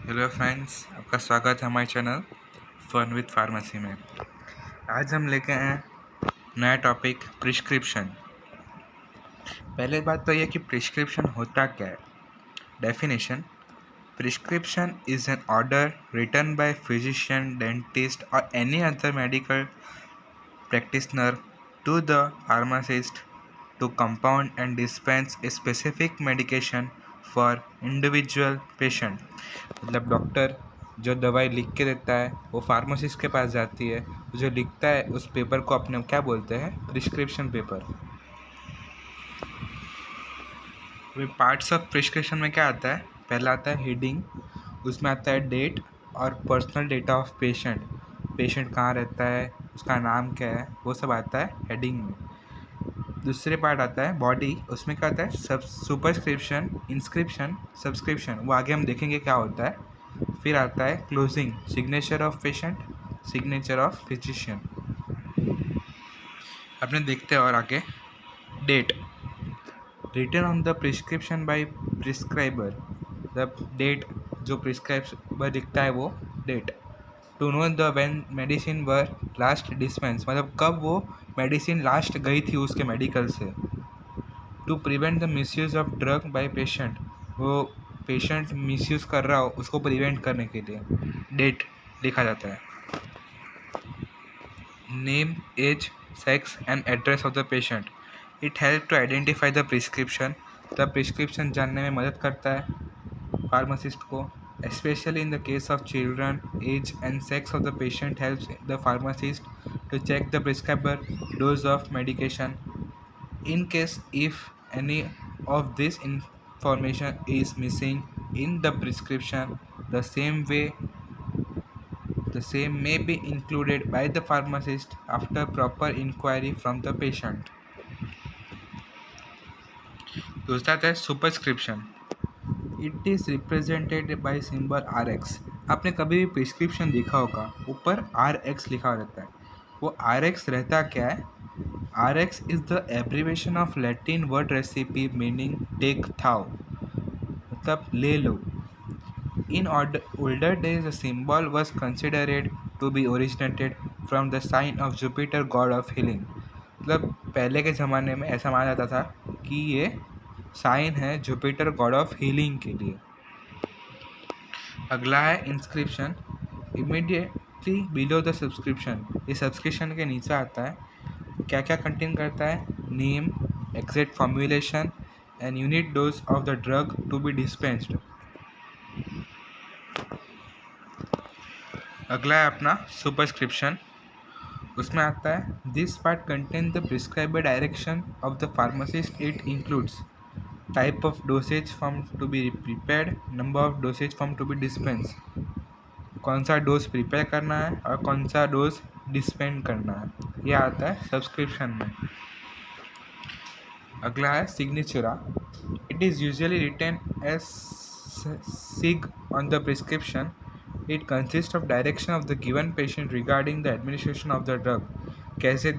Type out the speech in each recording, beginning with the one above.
Hello friends, आपका स्वागत है हमारे चैनल फन विद फार्मेसी में। आज हम लेके आए हैं नया टॉपिक प्रिस्क्रिप्शन। पहले बात तो यह कि प्रिस्क्रिप्शन होता क्या है। Definition: prescription is an order written by physician, dentist और any other medical practitioner to the pharmacist to compound and dispense a specific medication for individual patient। मतलब डॉक्टर जो दवाई लिख के देता है वो फार्मासिस्ट के पास जाती है, जो लिखता है उस पेपर को अपने क्या बोलते हैं, prescription paper. Parts of prescription में क्या आता है? पहला आता है हेडिंग, उसमें आता है डेट और personal data of patient, patient कहाँ रहता है, उसका नाम क्या है, वो सब आता है हेडिंग में। दूसरे पार्ट आता है बॉडी, उसमें क्या आता है सब सुपरस्क्रिप्शन, इंस्क्रिप्शन, सब्सक्रिप्शन, वो आगे हम देखेंगे क्या होता है। फिर आता है closing, signature of patient, signature of physician. अपने देखते हैं और आगे। Date, written on the prescription by prescriber, मतलब डेट जो प्रिस्क्राइबर लिखता है वो date. To know the when medicine were last dispense, मतलब कब वो मेडिसिन लास्ट गई थी उसके मेडिकल से। To prevent the misuse of drug by patient, वो पेशेंट मिसयूज़ कर रहा हो उसको प्रिवेंट करने के लिए डेट लिखा जाता है। Name, age, sex and address of the patient, it help to identify the prescription, तब प्रिस्क्रिप्शन जानने में मदद करता है फार्मासिस्ट को। Especially in the case of children, age and sex of the patient helps the pharmacist to check the prescriber dose of medication. In case if any of this information is missing in the prescription, the same may be included by the pharmacist after proper inquiry from the patient. दूसरा है superscription, it is represented by symbol RX। आपने कभी भी prescription देखा होगा, ऊपर RX लिखा रहता है। वो RX रहता क्या है? RX is the abbreviation of Latin word recipe meaning take thou, मतलब ले लो। In older days, the symbol was considered to be originated from the sign of Jupiter, god of healing। मतलब पहले के ज़माने में ऐसा माना जाता था कि ये साइन है जुपिटर गॉड ऑफ हीलिंग के लिए। अगला है inscription, immediately below the subscription, ये सब्सक्रिप्शन के नीचे आता है। क्या क्या कंटेन करता है? Name, exact formulation and unit dose of the drug to be dispensed. अगला है अपना सुपरस्क्रिप्शन, उसमें आता है this part contain the prescriber direction of the pharmacist, it includes type of dosage form to be prepared, number of dosage form to be dispense, कौन सा dose prepare करना है और कौन सा डोज डिस्पेंड करना है, यह आता है सब्सक्रिप्शन में। अगला है signatura, it is usually written as sig on the prescription, it consist of direction of the given patient regarding the administration of the drug, कैसे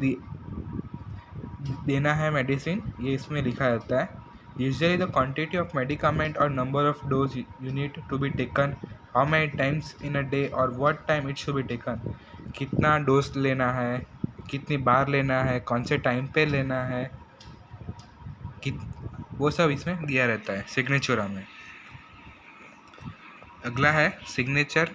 देना है मेडिसिन, ये इसमें लिखा रहता है। Usually the quantity of medicament और number of dose unit to be taken, how many times in a day और what time it should be taken, कितना डोज लेना है, कितनी बार लेना है, कौन से टाइम पे लेना है, वो सब इसमें दिया रहता है सिग्नेचर में। अगला है सिग्नेचर,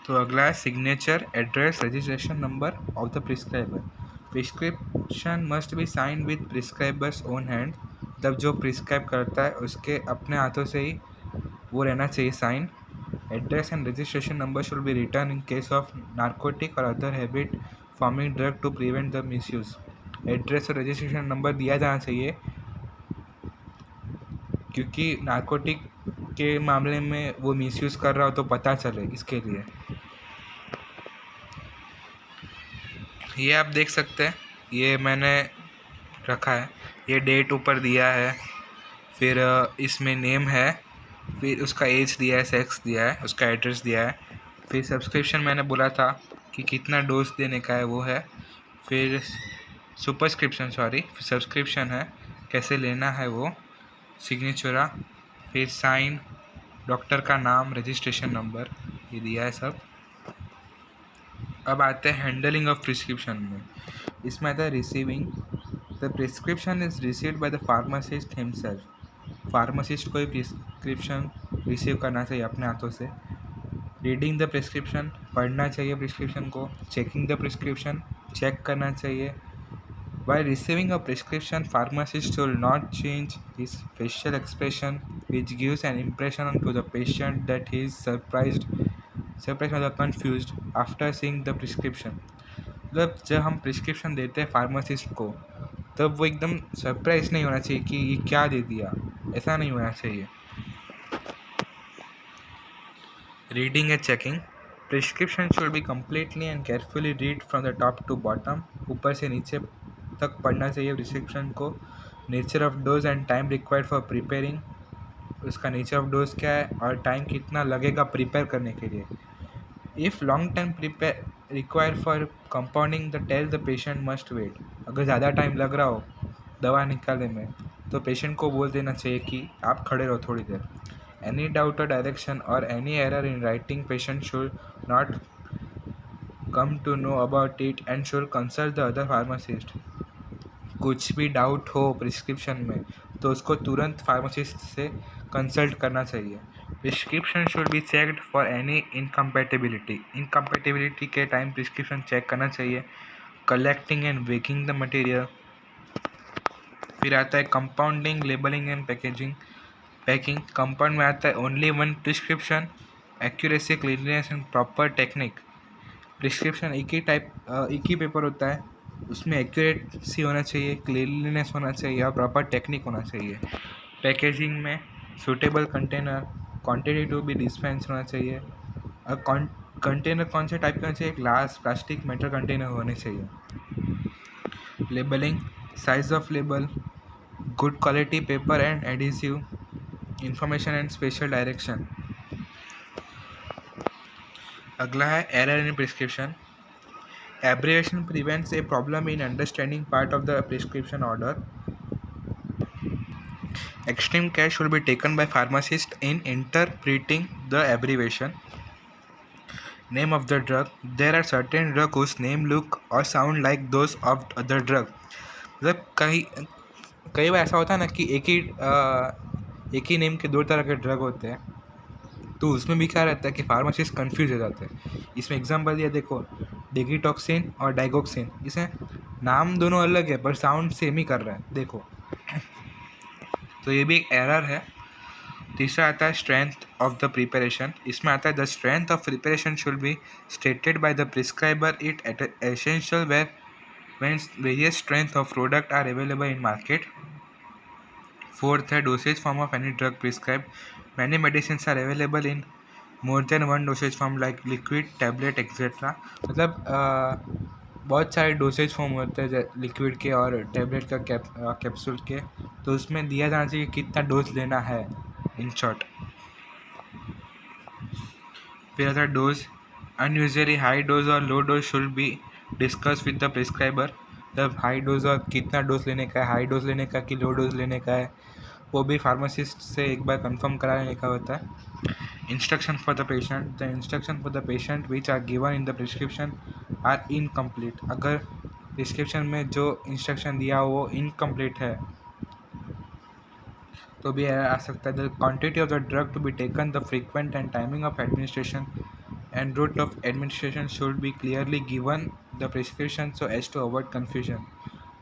तो अगला है signature, address, registration number of the prescriber. Prescription must be sign with prescriber's own hand, मतलब जो प्रिस्क्राइब करता है उसके अपने हाथों से ही वो रहना चाहिए sign. Address and registration number should be return in case of narcotic और other habit forming drug to prevent the misuse. Address और रजिस्ट्रेशन नंबर दिया जाना चाहिए क्योंकि नार्कोटिक के मामले में वो मिसयूज़ कर रहा हो तो पता चले, इसके लिए। ये आप देख सकते हैं, ये मैंने रखा है, ये डेट ऊपर दिया है, फिर इसमें नेम है, फिर उसका एज दिया है, सेक्स दिया है, उसका एड्रेस दिया है, फिर सब्सक्रिप्शन मैंने बोला था कि कितना डोज देने का है वो है, फिर सुपरस्क्रिप्शन सब्सक्रिप्शन है, कैसे लेना है वो, सिग्नेचरा, फिर साइन, डॉक्टर का नाम, रजिस्ट्रेशन नंबर, ये दिया है सब। अब आते हैं हैंडलिंग ऑफ प्रिस्क्रिप्शन में। इसमें आता है receiving. The prescription is received by the pharmacist himself. Pharmacist को ही प्रिस्क्रिप्शन रिसीव करना चाहिए अपने हाथों से। रीडिंग द प्रिस्क्रिप्शन, पढ़ना चाहिए प्रिस्क्रिप्शन को। चेकिंग द प्रिस्क्रिप्शन, चेक करना चाहिए। While receiving a prescription, pharmacist should not change his facial expression, which gives an impression to the patient that he is surprised or confused after seeing the prescription. मतलब जब हम prescription देते हैं pharmacist को, तब वो एकदम सरप्राइज नहीं होना चाहिए कि ये क्या दे दिया, ऐसा नहीं होना चाहिए। Reading and checking, prescription should be completely and carefully read from the top to bottom. ऊपर से नीचे तक पढ़ना चाहिए प्रिस्क्रिप्शन को। Nature of dose and time required for preparing, उसका नेचर ऑफ डोज क्या है और टाइम कितना लगेगा प्रिपेयर करने के लिए। If long time prepare require for compounding the tell the patient must wait, अगर ज़्यादा टाइम लग रहा हो दवा निकालने में तो पेशेंट को बोल देना चाहिए कि आप खड़े रहो थोड़ी देर। एनी डाउट और डायरेक्शन और any error in writing, patient should not come to know about it and should consult the other pharmacist. कुछ भी डाउट हो प्रिस्क्रिप्शन में तो उसको तुरंत फार्मासिस्ट से कंसल्ट करना चाहिए। Prescription should be checked for any incompatibility के टाइम प्रिस्क्रिप्शन चेक करना चाहिए। Collecting and waking the material. फिर आता है compounding, labelling and packing. Compound में आता है only one prescription, accuracy, cleanliness and proper technique. Prescription एक ही पेपर होता है, उसमें एक्यूरेसी होना चाहिए, क्लीनलीनेस होना चाहिए और प्रॉपर टेक्निक होना चाहिए। पैकेजिंग में suitable container, quantity to be dispense होना चाहिए। और कंटेनर कौन से टाइप का होना चाहिए, ग्लास, प्लास्टिक, मेटल कंटेनर होने चाहिए। Labelling, size of label, good quality paper and adhesive, information and special direction. अगला है error in prescription. Abbreviation prevents a problem in understanding part of the prescription order. Extreme care should be taken by pharmacist in interpreting the abbreviation. Name of the drug. There are certain drugs whose name look or sound like those of other drug. मतलब कई बार ऐसा होता है ना कि एक ही name के दो तरह के ड्रग होते हैं, तो उसमें भी क्या रहता है कि फार्मासिस्ट कंफ्यूज हो जाते हैं। इसमें एग्जांपल दिया देखो, डेगिटॉक्सिन और डाइगोक्सिन, इसमें नाम दोनों अलग है पर साउंड सेम ही कर रहा है, देखो। तो ये भी एक एरर है। तीसरा आता है स्ट्रेंथ ऑफ द प्रिपरेशन। इसमें आता है the strength of preparation should be stated by the prescriber it essential when various strength of product are available in market. Fourth है dosage form of any drug prescribe. Many medicines are available in more than one dosage form like liquid, tablet, etc. मतलब बहुत सारे dosage form होते हैं liquid के और tablet का capsule के, तो उसमें दिया जाना चाहिए कितना डोज लेना है, इन शॉर्ट। फिर आता है डोज। अनयूजुअली हाई डोज और low dose should be discuss with the prescriber. मतलब हाई डोज और कितना डोज लेने का है, हाई डोज लेने का कि लो डोज लेने का है, वो भी फार्मासिस्ट से एक बार कंफर्म करा लेने का होता है। Instruction for the patient. The instruction for the patient which are given in the prescription are incomplete. अगर प्रिस्क्रिप्शन में जो इंस्ट्रक्शन दिया वो इनकम्प्लीट है तो भी आ सकता है। The quantity of the drug to be taken, the frequent and timing of administration and route of administration should be clearly given the prescription so as to avoid confusion.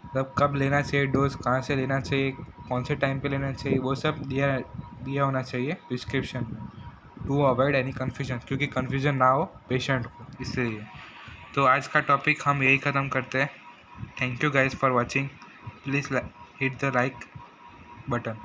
मतलब कब लेना चाहिए डोज, कहाँ से लेना चाहिए, कौन से टाइम पे लेना चाहिए, वो सब दिया होना चाहिए प्रिस्क्रिप्शन में, टू अवॉइड एनी कन्फ्यूजन, क्योंकि कन्फ्यूजन ना हो पेशेंट को, इसलिए। तो आज का टॉपिक हम यही ख़त्म करते हैं। Thank you guys for watching. Please hit the like button.